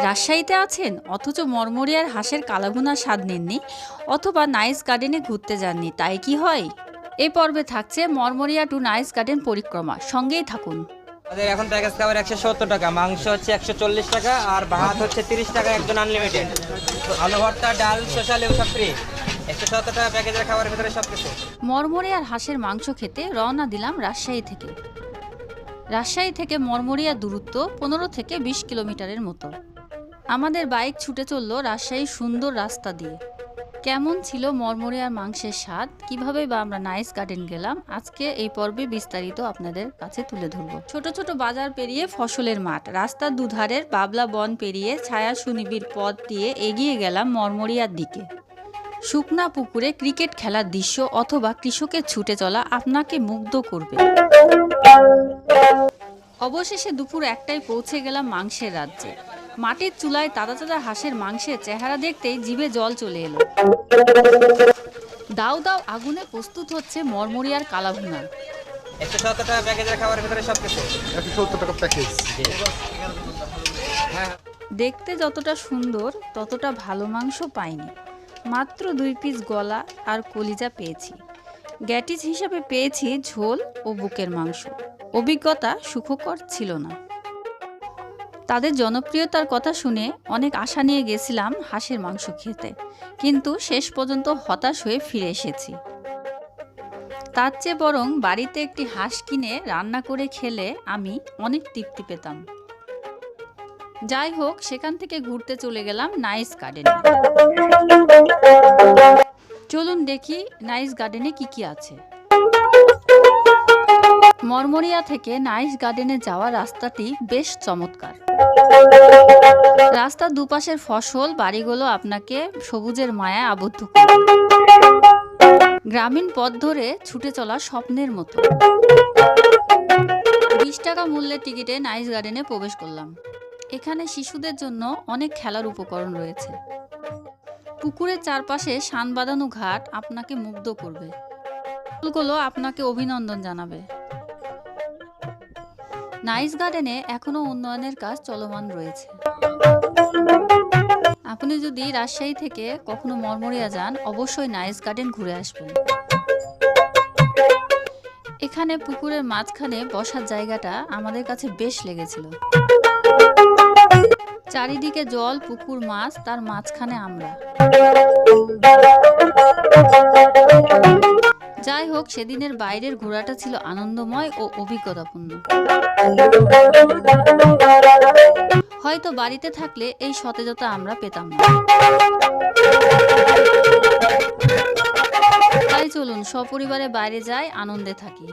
রাজশাহীতে আছেন অথচ মরমরিয়ার হাঁসের কালাভুনার স্বাদ নেননি অথবা নাইস গার্ডেনে ঘুরতে যাননি, তাই কি হয়? এই পর্বে থাকছে মরমরিয়া টু নাইস গার্ডেন পরিক্রমা, সঙ্গেই থাকুন। আমাদের এখন প্যাকেজ খাবার 170 টাকা, মাংস হচ্ছে 140 টাকা, আর ভাত হচ্ছে 30 টাকা, একজন আনলিমিটেড। আলু ভর্তা, ডাল, শসা, লেবু সব ফ্রি। 170 টাকা প্যাকেজের খাবারের ভিতরে সবকিছু। মরমরিয়ার হাঁসের মাংস খেতে রওনা দিলাম রাজশাহী থেকে। রাজশাহী থেকে মরমরিয়া দূরত্ব 15 থেকে 20 কিলোমিটারের মতো। আমাদের বাইক ছুটে চলল রাজশাহীর সুন্দর রাস্তা দিয়ে। কেমন ছিল মরমরিয়ার মাংসের স্বাদ, কিভাবে বা আমরা নাইস গার্ডেন গেলাম, আজকে এই পর্বে বিস্তারিত আপনাদের কাছে তুলে ধরব। ছোট ছোট বাজার পেরিয়ে ফসলের মাঠ, রাস্তার দুধারের বাবলা বন পেরিয়ে ছায়া সুনিবিড় পথ দিয়ে এগিয়ে গেলাম মরমরিয়ার দিকে। শুকনা পুকুরে ক্রিকেট খেলার দৃশ্য অথবা কৃষকের ছুটে চলা আপনাকে মুগ্ধ করবে। অবশেষে দুপুর 1টায় পৌঁছে গেলাম মাংসের রাজ্যে। মাটির চুলায় তাজা তাজা হাঁসের মাংসের চেহারা দেখতেই জিভে জল চলে এলো। দাও দাও আগুনে প্রস্তুত হচ্ছে মরমরিয়ার কালাভুনা। 170 টাকা প্যাকেজের খাবারের ভিতরে সবকিছু। 170 টাকা প্যাকেজ। দেখতে যতটা সুন্দর ততটা ভালো মাংস পাইনি। মাত্র 2 পিস গলা আর কলিজা পেয়েছি। গ্যাটিস হিসাবে পেয়েছি ঝোল ও বুকের মাংস। অভিজ্ঞতা সুখকর ছিল না। তাদের জনপ্রিয়তার কথা শুনে অনেক আশা নিয়ে গেছিলাম হাঁসের মাংস খেতে, কিন্তু শেষ পর্যন্ত হতাশ হয়ে ফিরে এসেছি। তার চেয়ে বরং বাড়িতে একটি হাঁস কিনে রান্না করে খেলে আমি অনেক তৃপ্তি পেতাম। যাই হোক, সেখান থেকে ঘুরতে চলে গেলাম নাইস গার্ডেনে। চলুন দেখি নাইস গার্ডেনে কি কি আছে। মরমরিয়া থেকে নাইস গার্ডেনে যাওয়ার রাস্তাটি বেশ চমৎকার। রাস্তার দুপাশের ফসল বাড়িগুলো আপনাকে সবুজের মায়ায় আবদ্ধ করে। গ্রামীণ পথ ধরে ছুটে চলা স্বপ্নের মতো। 20 টাকা মূল্যের টিকিটে নাইস গার্ডেনে প্রবেশ করলাম। এখানে শিশুদের জন্য অনেক খেলার উপকরণ রয়েছে। পুকুরের চারপাশে শান বাঁধানো ঘাট আপনাকে মুগ্ধ করবে। ফুলগুলো আপনাকে অভিনন্দন জানাবে। নাইস গার্ডেনে এখনো উন্নয়নের কাজ চলমান রয়েছে। আপনি যদি রাজশাহী থেকে কখনো মরমরিয়া যান, অবশ্যই নাইস গার্ডেন ঘুরে আসবেন। এখানে পুকুরের মাঝখানে বসার জায়গাটা আমাদের কাছে বেশ লেগেছিল। চারিদিকে জল, পুকুর, মাছ, তার মাঝখানে আমরা। যাই হোক, সেদিনের বাইরের ঘোরাটা ছিল আনন্দময় ও অভিজ্ঞতাপূর্ণ। হয়তো বাড়িতে থাকলে এই সতেজতা আমরা পেতাম না। তাই চলুন সপরিবারে বাইরে যাই, আনন্দে থাকি।